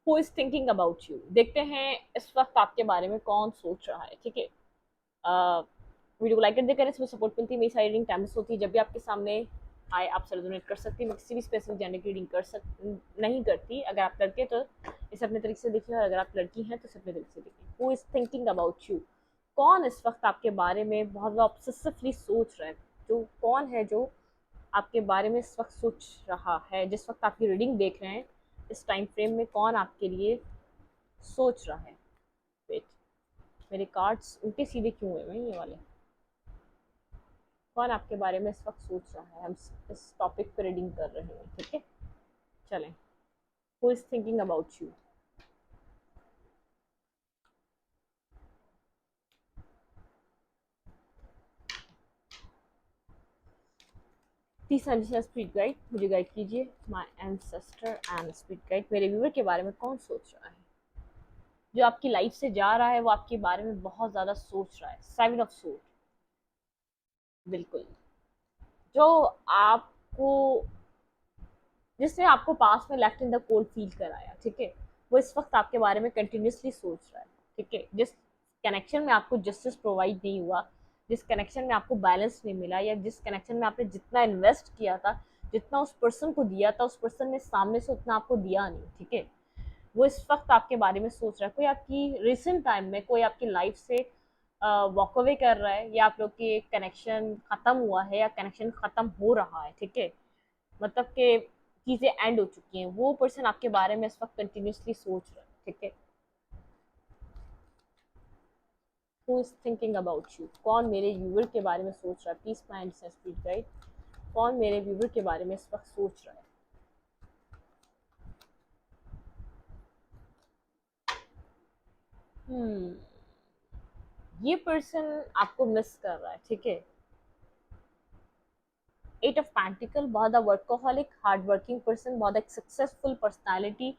Who is thinking about you. देखते हैं इस वक्त आपके बारे में कौन सोच रहा है। ठीक है, वीडियो को लाइक कर दिया करें, इसमें सपोर्ट मिलती है। मेरी सारी रीडिंग टाइम होती है, जब भी आपके सामने आए आप सेल्फ डोनेट कर सकती हैं। मैं किसी भी स्पेसिफिक जेंडर की रीडिंग नहीं करती। अगर आप लड़के हैं तो इसे अपने तरीके से देखिए, और अगर आप लड़की हैं तो इसे अपने तरीके से देखिए। Who is thinking about you. कौन इस वक्त आपके बारे में बहुत ज़्यादा ऑब्सेसिवली सोच रहा है। जो कौन है जो आपके बारे में इस वक्त सोच रहा है, जिस वक्त आपकी रीडिंग देख रहे हैं, इस टाइम फ्रेम में कौन आपके लिए सोच रहा है। वेट, मेरे कार्ड्स उल्टे सीधे क्यों हुए हैं ये वाले। कौन आपके बारे में इस वक्त सोच रहा है, हम इस टॉपिक पर रीडिंग कर रहे हैं। ठीक है, चलें। Who is thinking about you. Please understand spirit guide, मुझे गाइड कीजिए। My ancestor and spirit guide, मेरे व्यूवर के बारे में कौन सोच रहा है। जो आपकी लाइफ से जा रहा है वो आपके बारे में बहुत ज्यादा सोच रहा है। सेवन ऑफ सोर्ड, बिल्कुल। जो आपको, जिसने आपको पास में left in the cold feel कराया, ठीक है, वो इस वक्त आपके बारे में कंटिन्यूसली सोच रहा है। ठीक है, जिस कनेक्शन में आपको जस्टिस प्रोवाइड नहीं हुआ, जिस कनेक्शन में आपको बैलेंस नहीं मिला, या जिस कनेक्शन में आपने जितना इन्वेस्ट किया था, जितना उस पर्सन को दिया था, उस पर्सन ने सामने से उतना आपको दिया नहीं। ठीक है, वो इस वक्त आपके बारे में सोच रहा है। कोई आपकी रिसेंट टाइम में कोई आपकी लाइफ से वॉक अवे कर रहा है, या आप लोग के कनेक्शन खत्म हुआ है, या कनेक्शन खत्म हो रहा है। ठीक है, मतलब कि चीजें एंड हो चुकी हैं, वो पर्सन आपके बारे में इस वक्त कंटिन्यूसली सोच रहा है। ठीक है, who is thinking about you. कौन मेरे व्यूवर के बारे में सोच रहा है। प्लीज माइंड से स्पीड गाइड, कौन मेरे व्यूवर के बारे में इस वक्त सोच रहा है। hmm. ये पर्सन आपको मिस कर रहा है। ठीक है, एट ऑफ पैंटिकल, बहुत ज़्यादा वर्कोहॉलिक हार्ड वर्किंग पर्सन, बहुत एक सक्सेसफुल पर्सनालिटी,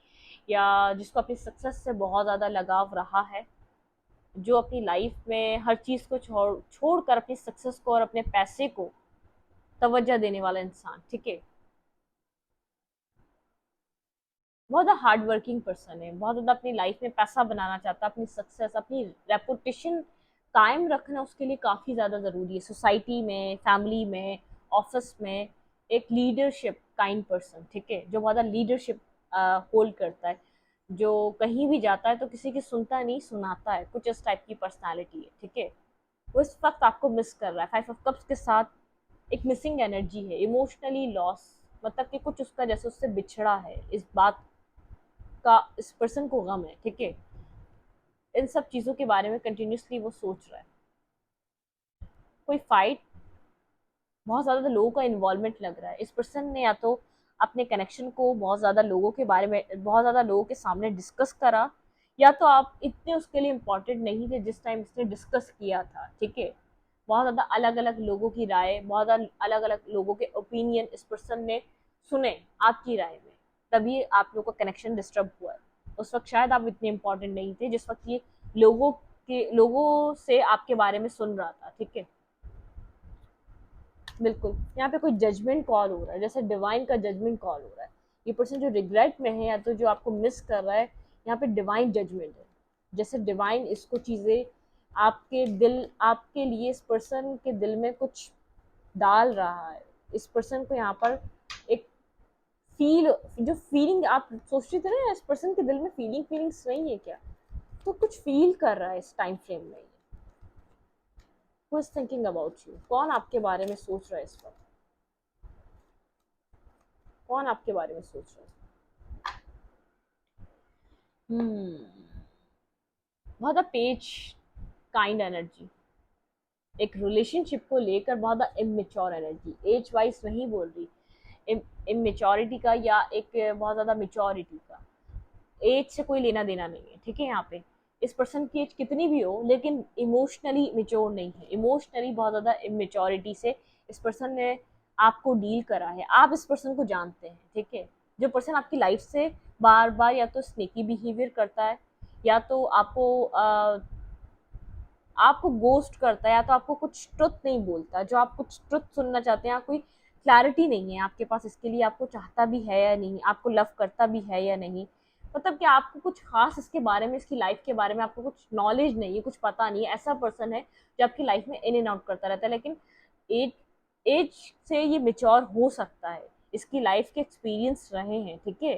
या जिसको अपनी सक्सेस से बहुत ज़्यादा लगाव रहा है, जो अपनी लाइफ में हर चीज़ को छोड़कर अपनी सक्सेस को और अपने पैसे को तवज्जो देने वाला इंसान। ठीक है, बहुत ज़्यादा हार्ड वर्किंग पर्सन है, बहुत ज़्यादा अपनी लाइफ में पैसा बनाना चाहता है, अपनी सक्सेस, अपनी रेपुटेशन कायम रखना उसके लिए काफ़ी ज़्यादा ज़रूरी है। सोसाइटी में, फैमिली में, ऑफिस में एक लीडरशिप काइंड पर्सन। ठीक है, जो बहुत ज़्यादा लीडरशिप होल्ड करता है, जो कहीं भी जाता है तो किसी की सुनता नहीं, सुनाता है, कुछ इस टाइप की पर्सनैलिटी है। ठीक है, वो इस वक्त आपको मिस कर रहा है। फाइव ऑफ कप्स के साथ एक मिसिंग एनर्जी है, इमोशनली लॉस, मतलब कि कुछ उसका जैसे उससे बिछड़ा है, इस बात का इस पर्सन को गम है। ठीक है, इन सब चीज़ों के बारे में कंटिन्यूसली वो सोच रहा है। कोई फाइट, बहुत ज़्यादा लोगों का इन्वॉल्वमेंट लग रहा है। इस पर्सन ने या तो अपने कनेक्शन को बहुत ज़्यादा लोगों के बारे में, बहुत ज़्यादा लोगों के सामने डिस्कस करा, या तो आप इतने उसके लिए इम्पोर्टेंट नहीं थे जिस टाइम इसने डिस्कस किया था। ठीक है, बहुत ज़्यादा अलग अलग लोगों की राय, बहुत अलग अलग लोगों के ओपिनियन इस पर्सन ने सुने आपकी राय में, तभी आप लोगों का कनेक्शन डिस्टर्ब हुआ है। उस वक्त शायद आप इतने इम्पोर्टेंट नहीं थे जिस वक्त ये लोगों से आपके बारे में सुन रहा था। ठीक है, बिल्कुल, यहाँ पे कोई जजमेंट कॉल हो रहा है, जैसे डिवाइन का जजमेंट कॉल हो रहा है। ये पर्सन जो रिग्रेट में है, या तो जो आपको मिस कर रहा है, यहाँ पे डिवाइन जजमेंट है। जैसे डिवाइन इसको चीज़ें आपके लिए इस पर्सन के दिल में कुछ डाल रहा है। इस पर्सन को यहाँ पर एक फील, जो फीलिंग आप सोचते थे ना, इस पर्सन के दिल में फीलिंग्स नहीं है क्या, तो कुछ फील कर रहा है इस टाइम फ्रेम में। Who is thinking about you. कौन आपके बारे में सोच रहा है इस वक्त। कौन आपके बारे में सोच रहा है। बहुत पेज काइंड एनर्जी, एक रिलेशनशिप को लेकर बहुत इमेच्योर एनर्जी, एज वाइज नहीं बोल रही, इमेच्योरिटी का, या एक बहुत ज़्यादा मेच्योरिटी का। एज से कोई लेना देना नहीं है। ठीक है, यहाँ पे इस पर्सन की एज कितनी भी हो, लेकिन इमोशनली मेच्योर नहीं है। इमोशनली बहुत ज़्यादा इमेच्योरिटी से इस पर्सन ने आपको डील करा है। आप इस पर्सन को जानते हैं। ठीक है, जो पर्सन आपकी लाइफ से बार बार या तो स्नेकी बिहेवियर करता है, या तो आपको गोस्ट करता है, या तो आपको कुछ ट्रुथ नहीं बोलता। जो आप कुछ ट्रुथ सुनना चाहते हैं, कोई क्लैरिटी नहीं है आपके पास इसके लिए, आपको चाहता भी है या नहीं, आपको लव करता भी है या नहीं, मतलब कि आपको कुछ खास इसके बारे में, इसकी लाइफ के बारे में आपको कुछ नॉलेज नहीं है, कुछ पता नहीं है, ऐसा पर्सन है जो आपकी लाइफ में इन एंड आउट करता रहता है। लेकिन एज एज से ये मेच्योर हो सकता है, इसकी लाइफ के एक्सपीरियंस रहे हैं, ठीक है।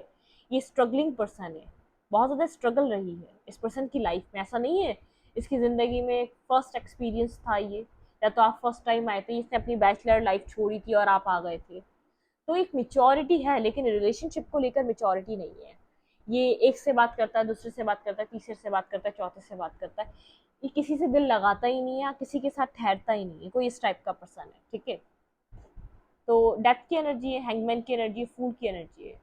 ये स्ट्रगलिंग पर्सन है, बहुत ज़्यादा स्ट्रगल रही है इस पर्सन की लाइफ में। ऐसा नहीं है इसकी ज़िंदगी में फर्स्ट एक्सपीरियंस था ये, या तो आप फर्स्ट टाइम आए थे, इसने अपनी बैचलर लाइफ छोड़ी थी और आप आ गए थे। तो एक मेच्योरिटी है, लेकिन रिलेशनशिप को लेकर मेच्योरिटी नहीं है। ये एक से बात करता है, दूसरे से बात करता है, तीसरे से बात करता है, चौथे से बात करता है। ये किसी से दिल लगाता ही नहीं है, किसी के साथ ठहरता ही नहीं है, कोई इस टाइप का पर्सन है, ठीक है। तो डेथ की एनर्जी है, हैंगमैन की एनर्जी है, फूल की एनर्जी है।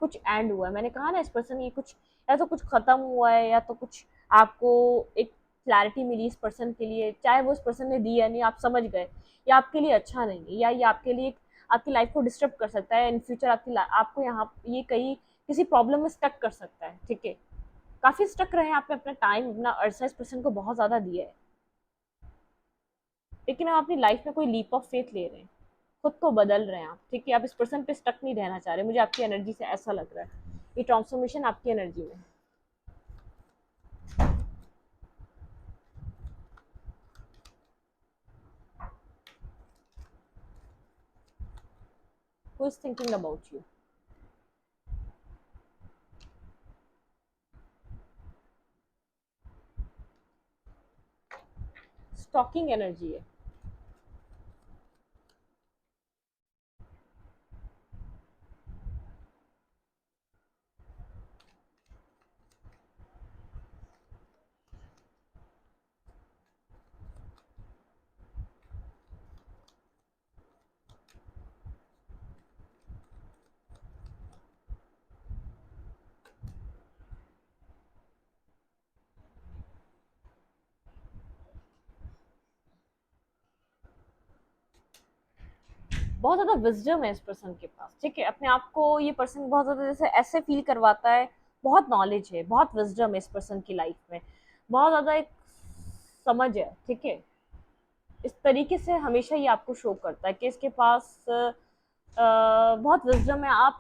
कुछ एंड हुआ है, मैंने कहा ना इस पर्सन ये कुछ, या तो कुछ खत्म हुआ है, या तो कुछ आपको एक क्लैरिटी मिली इस पर्सन के लिए, चाहे वो इस पर्सन ने दी या नहीं, आप समझ गए ये आपके लिए अच्छा नहीं है, या ये आपके लिए आपकी लाइफ को डिस्टर्ब कर सकता है इन फ्यूचर, आपको यहाँ ये कहीं किसी प्रॉब्लम में स्टक कर सकता है, ठीक है। काफी स्टक रहे हैं, आपने अपना टाइम, अपना अरसा इस पर्सन को बहुत ज्यादा दिया है, लेकिन आप अपनी लाइफ में कोई लीप ऑफ फेथ ले रहे हैं, खुद को बदल रहे हैं आप, ठीक है। आप इस पर्सन पे स्टक नहीं रहना चाह रहे, मुझे आपकी एनर्जी से ऐसा लग रहा है, ये ट्रांसफॉर्मेशन आपकी एनर्जी में। Who is thinking about you? Stalking energy है। बहुत ज्यादा विजडम है इस पर्सन के पास, ठीक है। अपने आप को ये पर्सन बहुत ज्यादा जैसे ऐसे फील करवाता है, बहुत नॉलेज है, बहुत विजडम है इस पर्सन की लाइफ में, बहुत ज्यादा एक समझ है, ठीक है। इस तरीके से हमेशा ये आपको शो करता है कि इसके पास बहुत विजडम है। आप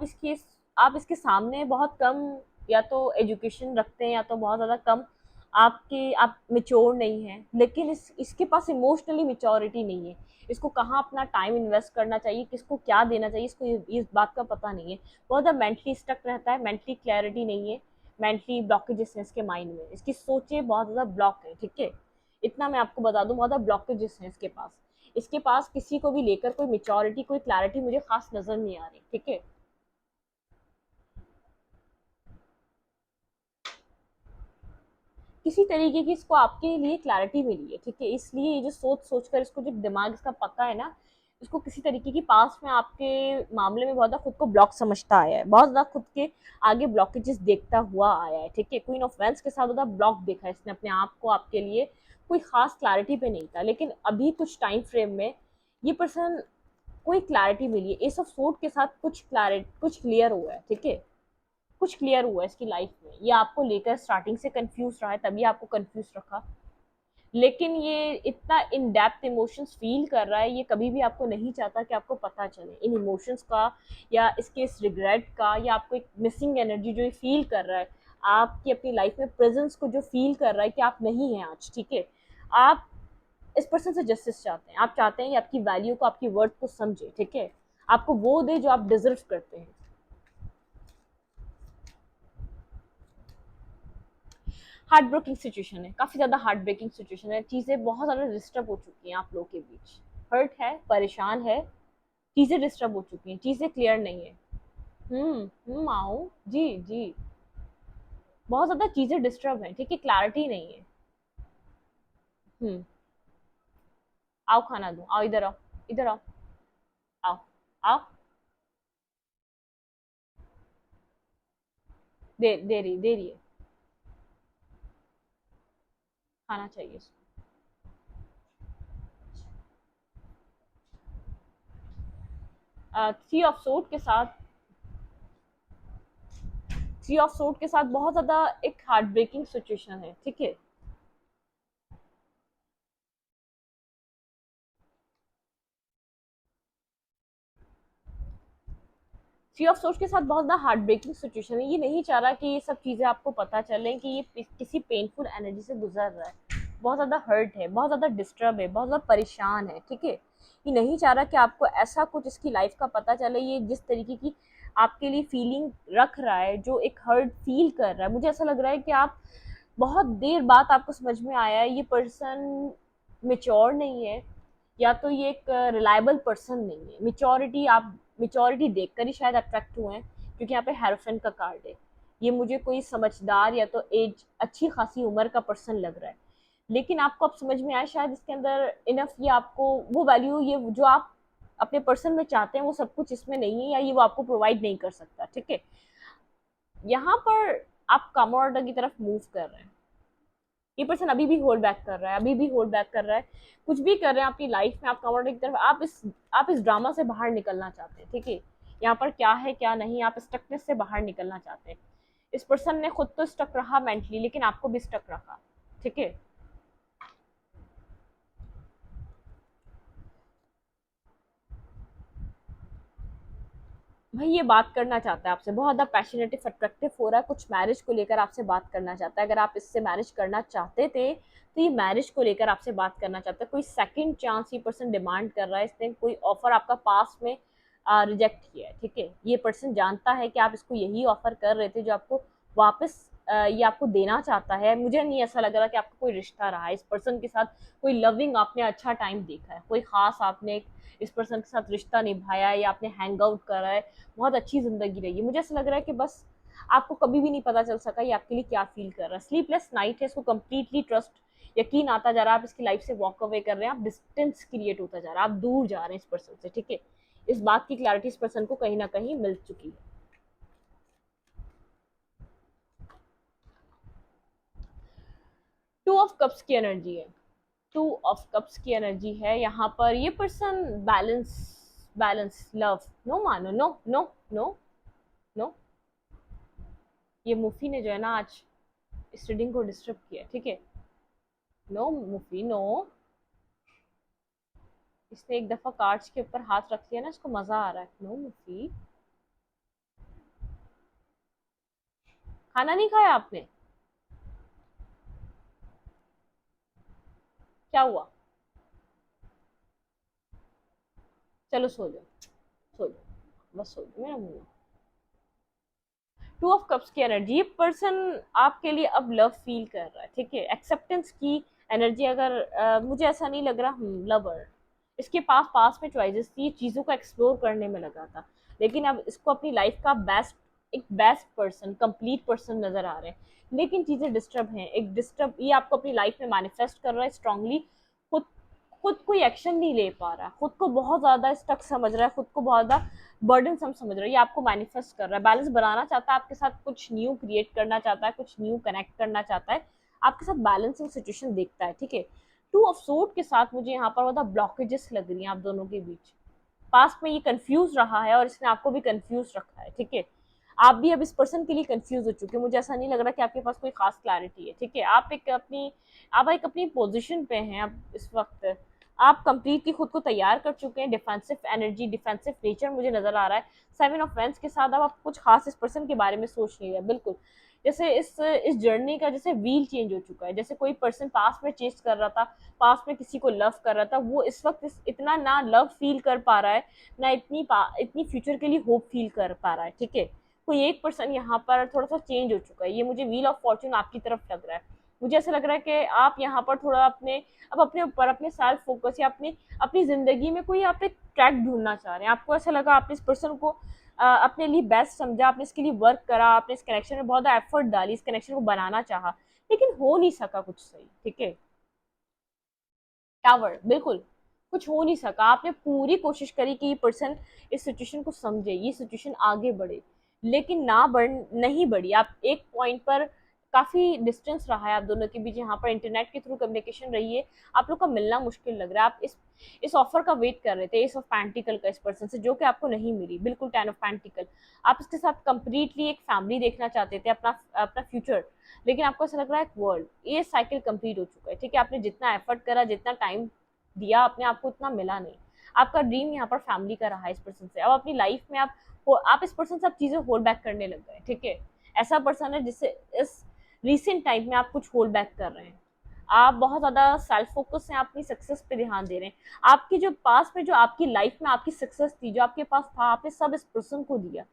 इसके सामने बहुत कम या तो एजुकेशन रखते हैं, या तो बहुत ज़्यादा कम आप मेच्योर नहीं हैं, लेकिन इसके पास इमोशनली मेच्योरिटी नहीं है। इसको कहाँ अपना टाइम इन्वेस्ट करना चाहिए, किसको क्या देना चाहिए, इसको इस बात का पता नहीं है। बहुत ज़्यादा मेंटली स्टक रहता है, मेंटली क्लैरिटी नहीं है, मेंटली ब्लॉकेजेस हैं इसके माइंड में, इसकी सोचें बहुत ज़्यादा ब्लॉक है, ठीक है। इतना मैं आपको बता दूं, बहुत ज़्यादा ब्लॉकेजेस हैं इसके पास। इसके पास किसी को भी लेकर कोई मेच्योरिटी, कोई क्लैरिटी मुझे खास नजर नहीं आ रही, ठीक है। किसी तरीके की इसको आपके लिए क्लैरिटी मिली है, ठीक है। इसलिए ये जो सोच सोच कर इसको, जो दिमाग इसका पका है ना, इसको किसी तरीके की पास में आपके मामले में बहुत ज़्यादा खुद को ब्लॉक समझता आया है, बहुत ज़्यादा खुद के आगे ब्लॉकेजेस देखता हुआ आया है, ठीक है। क्वीन ऑफ वेंस के साथ ज़्यादा ब्लॉक देखा है इसने अपने आप को, आपके लिए कोई खास क्लैरिटी पे नहीं था, लेकिन अभी कुछ टाइम फ्रेम में ये पर्सन कोई क्लैरिटी मिली है। एस ऑफ सोर्ड के साथ कुछ क्लियर हुआ है, ठीक है। कुछ क्लियर हुआ है इसकी लाइफ में, ये आपको लेकर स्टार्टिंग से कंफ्यूज रहा है, तभी आपको कंफ्यूज रखा, लेकिन ये इतना इन डेप्थ इमोशंस फील कर रहा है, ये कभी भी आपको नहीं चाहता कि आपको पता चले इन इमोशंस का, या इसके इस रिग्रेट का, या आपको एक मिसिंग एनर्जी जो ये फील कर रहा है, आपकी अपनी लाइफ में प्रेजेंस को जो फील कर रहा है कि आप नहीं हैं आज, ठीक है। आप इस पर्सन से जस्टिस चाहते हैं, आप चाहते हैं कि आपकी वैल्यू को, आपकी वर्थ को समझे, ठीक है, आपको वो दे जो आप डिजर्व करते हैं। हार्ट ब्रेकिंग सिचुएशन है, काफी ज्यादा हार्ट ब्रेकिंग सिचुएशन है, चीजें बहुत ज्यादा डिस्टर्ब हो चुकी हैं आप लोगों के बीच, हर्ट है, परेशान है, चीजें डिस्टर्ब हो चुकी हैं, चीजें क्लियर नहीं है। आओ जी जी। बहुत ज्यादा चीजें डिस्टर्ब हैं, ठीक है, क्लैरिटी नहीं है। हम्म। आओ खाना दो, आओ इधर आओ, इधर आओ, आओ आओ। दे रही है, खाना चाहिए इसको। थ्री ऑफ सोर्ड के साथ, थ्री ऑफ सोर्ड के साथ बहुत ज्यादा एक हार्ट ब्रेकिंग सिचुएशन है, ठीक है। थ्री ऑफ सोर्स के साथ बहुत ज़्यादा हार्ट ब्रेकिंग सिचुएशन है, ये नहीं चाह रहा कि ये सब चीज़ें आपको पता चलें कि ये किसी पेनफुल एनर्जी से गुजर रहा है, बहुत ज़्यादा हर्ट है, बहुत ज़्यादा डिस्टर्ब है, बहुत ज़्यादा परेशान है, ठीक है। ये नहीं चाह रहा कि आपको ऐसा कुछ इसकी लाइफ का पता चले, ये जिस तरीके की आपके लिए फीलिंग रख रहा है, जो एक हर्ट फील कर रहा है, मुझे ऐसा लग रहा है कि आप बहुत देर बाद आपको समझ में आया है ये पर्सन मेच्योर नहीं है, या तो ये एक रिलायबल पर्सन नहीं है। मेच्योरिटी, आप मेच्योरिटी देखकर ही शायद अट्रैक्ट हुए हैं, क्योंकि यहाँ पे हेरोफेंट का कार्ड है। ये मुझे कोई समझदार या तो एज अच्छी खासी उम्र का पर्सन लग रहा है, लेकिन आपको अब समझ में आया शायद इसके अंदर इनफ, ये आपको वो वैल्यू, ये जो आप अपने पर्सन में चाहते हैं वो सब कुछ इसमें नहीं है, या ये वो आपको प्रोवाइड नहीं कर सकता, ठीक है। यहाँ पर आप कम ऑर्डर की तरफ मूव कर रहे हैं, ये पर्सन अभी भी होल्ड बैक कर रहा है, अभी भी होल्ड बैक कर रहा है, कुछ भी कर रहे हैं अपनी लाइफ में, आप कमर की तरफ, आप इस ड्रामा से बाहर निकलना चाहते हैं, ठीक है। यहाँ पर क्या है क्या नहीं, आप स्टकनेस से बाहर निकलना चाहते हैं। इस पर्सन ने खुद तो स्टक रहा मेंटली, लेकिन आपको भी स्टक रखा, ठीक है। भाई ये बात करना चाहता है आपसे, बहुत ज़्यादा पैशनेटिव अट्रैक्टिव हो रहा है, कुछ मैरिज को लेकर आपसे बात करना चाहता है। अगर आप इससे मैरिज करना चाहते थे तो ये मैरिज को लेकर आपसे बात करना चाहता है, कोई सेकंड चांस ये पर्सन डिमांड कर रहा है, इसने कोई ऑफर आपका पास में रिजेक्ट किया है, ठीक है। ये पर्सन जानता है कि आप इसको यही ऑफर कर रहे थे, जो आपको वापस ये आपको देना चाहता है। मुझे नहीं ऐसा लग रहा कि आपका कोई रिश्ता रहा है इस पर्सन के साथ, कोई लविंग आपने अच्छा टाइम देखा है, कोई खास आपने इस पर्सन के साथ रिश्ता निभाया है, या आपने हैंग आउट करा है, बहुत अच्छी ज़िंदगी रही है। मुझे ऐसा लग रहा है कि बस आपको कभी भी नहीं पता चल सका ये आपके लिए क्या फ़ील कर रहा है। स्लीपलेस नाइट है, इसको कंप्लीटली ट्रस्ट, यकीन आता जा रहा है, आप इसकी लाइफ से वॉक अवे कर रहे हैं, आप डिस्टेंस क्रिएट होता जा रहा है, आप दूर जा रहे हैं इस पर्सन से, ठीक है। इस बात की क्लैरिटी इस पर्सन को कहीं ना कहीं मिल चुकी है। टू ऑफ कप्स की एनर्जी है, टू ऑफ कप्स की एनर्जी है यहाँ पर। ये person balance, balance love, no मानो, नो नो नो नो। ये मुफी ने जो है ना आज इस रीडिंग को डिस्टर्ब किया, ठीक है। नो मुफी नो, इसने एक दफा कार्ड्स के ऊपर हाथ रख लिया ना, इसको मजा आ रहा है। नो मुफी, खाना नहीं खाया आपने? क्या हुआ? चलो सो जाओ, सो जाओ, बस सो जाओ मेरा मुंह। टू ऑफ कप्स की एनर्जी, ये पर्सन आपके लिए अब लव फील कर रहा है, ठीक है। एक्सेप्टेंस की एनर्जी, अगर मुझे ऐसा नहीं लग रहा लवर, इसके पास पास में चॉइसेस थी, चीज़ों को एक्सप्लोर करने में लगा था, लेकिन अब इसको अपनी लाइफ का बेस्ट, एक बेस्ट पर्सन, कंप्लीट पर्सन नजर आ रहे हैं, लेकिन चीज़ें डिस्टर्ब हैं, एक डिस्टर्ब, ये आपको अपनी लाइफ में मैनिफेस्ट कर रहा है स्ट्रांगली। खुद खुद कोई एक्शन नहीं ले पा रहा, खुद को बहुत ज़्यादा स्टक समझ रहा है, खुद को बहुत ज़्यादा बर्डन सम समझ रहा है, ये आपको मैनिफेस्ट कर रहा है, बैलेंस बनाना चाहता है आपके साथ, कुछ न्यू क्रिएट करना चाहता है, कुछ न्यू कनेक्ट करना चाहता है, आपके साथ बैलेंसिंग सिचुएशन देखता है, ठीक है। टू ऑफ सोर्ड के साथ मुझे यहाँ पर ज्यादा ब्लॉकेजेस लग रही हैं आप दोनों के बीच। पास्ट में ये कंफ्यूज रहा है और इसने आपको भी कंफ्यूज रखा है, ठीक है। आप भी अब इस पर्सन के लिए कंफ्यूज हो चुके हैं, मुझे ऐसा नहीं लग रहा कि आपके पास कोई खास क्लैरिटी है, ठीक है। आप एक अपनी पोजीशन पे हैं अब इस वक्त, आप कंप्लीटली खुद को तैयार कर चुके हैं। डिफेंसिव एनर्जी, डिफेंसिव नेचर मुझे नजर आ रहा है। सेवन ऑफ वेंस के साथ अब आप कुछ खास इस पर्सन के बारे में सोच नहीं रहे, बिल्कुल जैसे इस जर्नी का जैसे व्हील चेंज हो चुका है, जैसे कोई पर्सन पास में चेस कर रहा था, पास में किसी को लव कर रहा था, वो इस वक्त इतना ना लव फील कर पा रहा है, ना इतनी फ्यूचर के लिए होप फील कर पा रहा है, ठीक है। कोई एक पर्सन यहाँ पर थोड़ा सा चेंज हो चुका है, ये मुझे व्हील ऑफ फॉर्चून आपकी तरफ लग रहा है। मुझे ऐसा लग रहा है कि आप यहाँ पर थोड़ा अपने ऊपर, अपने सेल्फ फोकस, या अपनी अपनी जिंदगी में कोई आप एक ट्रैक ढूंढना चाह रहे हैं। आपको ऐसा लगा आपने इस पर्सन को अपने लिए बेस्ट समझा, आपने इसके लिए वर्क करा, आपने इस कनेक्शन में बहुत एफर्ट डाली, इस कनेक्शन को बनाना चाहा, लेकिन हो नहीं सका कुछ सही, ठीक है। टावर, बिल्कुल कुछ हो नहीं सका। आपने पूरी कोशिश करी कि ये पर्सन इस सिचुएशन को समझे, ये सिचुएशन आगे बढ़े, लेकिन नहीं बढ़ी। आप एक पॉइंट पर काफी डिस्टेंस रहा है आप दोनों के बीच, यहाँ पर इंटरनेट के थ्रू कम्युनिकेशन रही है, आप लोग का मिलना मुश्किल लग रहा है। आप इस ऑफर का वेट कर रहे थे, एस ऑफ पैंटिकल का, इस पर्सन से, जो कि आपको नहीं मिली, बिल्कुल टेन ऑफ पैंटिकल। आप इसके साथ कंप्लीटली एक फैमिली देखना चाहते थे, अपना अपना फ्यूचर, लेकिन आपको ऐसा लग रहा है एक वर्ल्ड, ये साइकिल कंप्लीट हो चुका है, ठीक है। आपने जितना एफर्ट करा, जितना टाइम दिया अपने आप को, उतना मिला नहीं। आपका ड्रीम यहाँ पर फैमिली का रहा है इस पर्सन से। अब अपनी लाइफ में आप आप इस पर्सन से आप चीजें होल्ड बैक करने लग गए, ठीक है। ऐसा पर्सन है जिससे इस रीसेंट टाइम में आप कुछ होल्ड बैक कर रहे हैं, आप बहुत ज्यादा सेल्फ फोकस हैं, आप अपनी सक्सेस पे ध्यान दे रहे हैं। आपकी जो पास में जो आपकी लाइफ में आपकी सक्सेस थी, जो आपके पास था, आपने सब इस पर्सन को दिया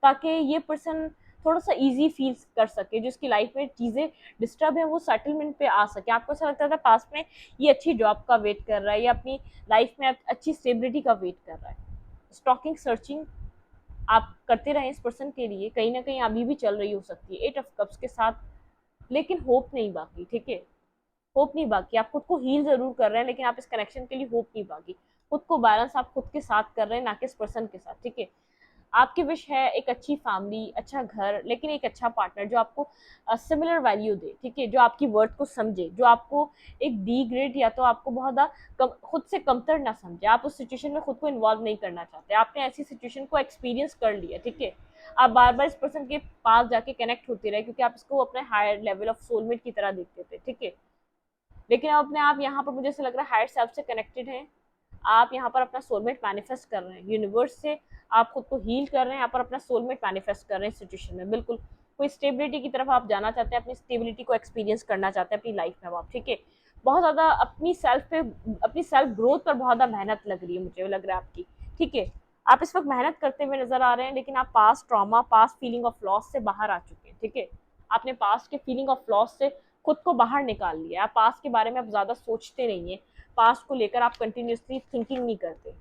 ताकि ये पर्सन थोड़ा सा इजी फील कर सके, जो उसकी लाइफ में चीजें डिस्टर्ब है वो सेटलमेंट पे आ सके। आपको ऐसा लगता था पास में ये अच्छी जॉब का वेट कर रहा है, या अपनी लाइफ में अच्छी स्टेबिलिटी का वेट कर रहा है। स्टॉकिंग सर्चिंग आप करते रहे इस पर्सन के लिए, कहीं ना कहीं अभी भी चल रही हो सकती है 8 ऑफ कप्स के साथ, लेकिन होप नहीं बाकी, ठीक है। होप नहीं बाकी, आप खुद को हील जरूर कर रहे हैं, लेकिन आप इस कनेक्शन के लिए होप नहीं बाकी। खुद को बैलेंस आप खुद के साथ कर रहे हैं, ना कि इस पर्सन के साथ, ठीक है। आपकी विश है एक अच्छी फैमिली, अच्छा घर, लेकिन एक अच्छा पार्टनर जो आपको सिमिलर वैल्यू दे, ठीक है, जो आपकी वर्थ को समझे, जो आपको एक डी ग्रेड या तो आपको बहुत ज़्यादा खुद से कमतर ना समझे। आप उस सिचुएशन में खुद को इन्वॉल्व नहीं करना चाहते, आपने ऐसी सिचुएशन को एक्सपीरियंस कर लिया, ठीक है। आप बार बार इस पर्सन के पास जाके कनेक्ट होते रहे, क्योंकि आप इसको अपने हायर लेवल ऑफ सोलमेट की तरह देखते थे, ठीक है। लेकिन अब अपने आप यहाँ पर मुझे ऐसा लग रहा है हायर सेल्फ से कनेक्टेड हैं, आप यहाँ पर अपना सोलमेट मैनिफेस्ट कर रहे हैं यूनिवर्स से, आप खुद को हील कर रहे हैं, यहाँ पर अपना सोलमेट मैनिफेस्ट कर रहे हैं सिचुएशन में। बिल्कुल कोई स्टेबिलिटी की तरफ आप जाना चाहते हैं, अपनी स्टेबिलिटी को एक्सपीरियंस करना चाहते हैं अपनी लाइफ में आप, ठीक है। बहुत ज़्यादा अपनी सेल्फ पे, अपनी सेल्फ ग्रोथ पर बहुत ज़्यादा मेहनत लग रही है, मुझे लग रहा है आपकी, ठीक है। आप इस वक्त मेहनत करते हुए नजर आ रहे हैं, लेकिन आप past trauma, past feeling of loss से बाहर आ चुके हैं, ठीक है। आपने पास्ट के फीलिंग ऑफ लॉस से खुद को बाहर निकाल लिया। आप पास्ट के बारे में आप ज़्यादा सोचते नहीं है, पास्ट को लेकर आप कंटिन्यूसली थिंकिंग नहीं करते।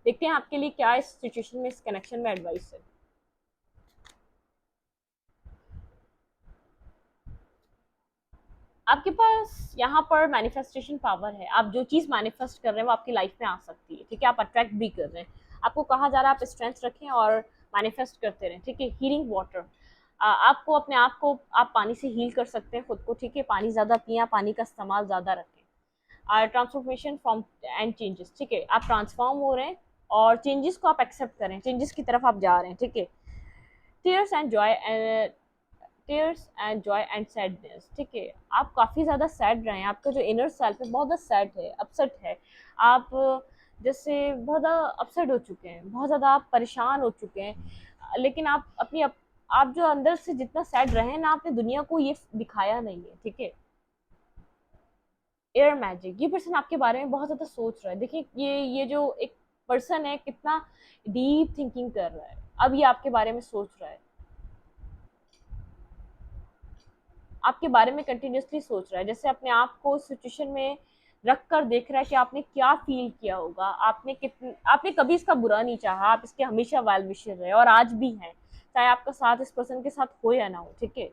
देखते हैं आपके लिए क्या इस सिचुएशन में, इस कनेक्शन में एडवाइस है। आपके पास यहाँ पर मैनिफेस्टेशन पावर है, आप जो चीज़ मैनिफेस्ट कर रहे हैं वो आपकी लाइफ में आ सकती है, ठीक है। आप अट्रैक्ट भी कर रहे हैं, आपको कहा जा रहा है आप स्ट्रेंथ रखें और मैनिफेस्ट करते रहें, ठीक है। हीलिंग वाटर, आपको अपने आप को, आप पानी से हील कर सकते हैं खुद को, ठीक है। पानी ज़्यादा पिए, पानी का इस्तेमाल ज़्यादा रखें। ट्रांसफॉर्मेशन फ्रॉम एंड चेंजेस, ठीक है। आप ट्रांसफॉर्म हो रहे हैं और चेंजेस को आप एक्सेप्ट करें, चेंजेस की तरफ आप जा रहे हैं, ठीक है। Tears and Joy, tears and Joy and sadness, ठीक है। आप काफ़ी ज़्यादा सैड रहे हैं, आपका जो इनर सेल्फ है बहुत ज़्यादा सैड है, अपसेट है। आप जैसे बहुत ज़्यादा अपसेट हो चुके हैं, बहुत ज़्यादा आप परेशान हो चुके हैं, लेकिन आप जो अंदर से जितना सैड रहे हैं ना, आपने दुनिया को ये दिखाया नहीं है, ठीक है। एयर मैजिक, ये पर्सन आपके बारे में बहुत ज़्यादा सोच रहा है। देखिए ये जो एक पर्सन है कितना डीप थिंकिंग कर रहा है, अब ये आपके बारे में सोच रहा है, आपके बारे में कंटिन्यूसली सोच रहा है, जैसे अपने आप को सिचुएशन में रख कर देख रहा है कि आपने क्या फील किया होगा, आपने कभी इसका बुरा नहीं चाहा, आप इसके हमेशा वेल विशर रहे और आज भी हैं, चाहे आपका साथ इस पर्सन के साथ हो या ना हो, ठीक है।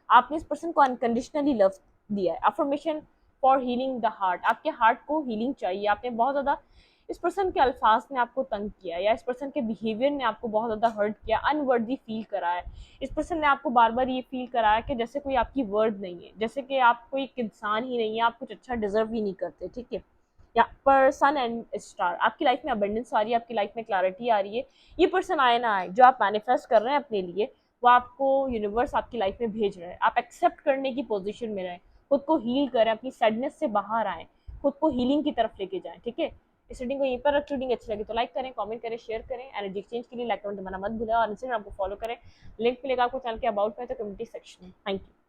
आपने इस पर्सन को अनकंडीशनली लव दिया है। Affirmation for healing the heart, आपके हार्ट को हीलिंग चाहिए। आपने बहुत ज़्यादा इस पर्सन के अल्फाज ने आपको तंग किया, या इस पर्सन के बिहेवियर ने आपको बहुत ज़्यादा हर्ट किया, अनवर्दी फील कराया। इस पर्सन ने आपको बार बार ये फील कराया कि जैसे कोई आपकी वर्ड नहीं है, जैसे कि आप कोई एक इंसान ही नहीं है, आप कुछ अच्छा डिजर्व ही नहीं करते, ठीक है। यहाँ पर सन एंड स्टार, आपकी लाइफ में अबंडेंस आ रही है, आपकी लाइफ में क्लैरिटी आ रही है। ये पर्सन आए ना आए, जो आप मैनिफेस्ट कर रहे हैं अपने लिए, वो आपको यूनिवर्स आपकी लाइफ में भेज रहा है। आप एक्सेप्ट करने की पोजीशन में रहें, खुद को हील करें, अपनी सैडनेस से बाहर आएँ, खुद को हीलिंग की तरफ लेके जाएं, ठीक है। इस रीडिंग को यहीं पर रख, रीडिंग अच्छी लगी तो लाइक करें, कमेंट करें, शेयर करें। एनर्जी एक्सचेंज के लिए लाइक कमेंट दबाना मत भूलें और इंस्टाग्राम को फॉलो करें। लिंक मिलेगा आपको चैनल के अबाउट में, तो कम्युनिटी सेक्शन में। Thank you.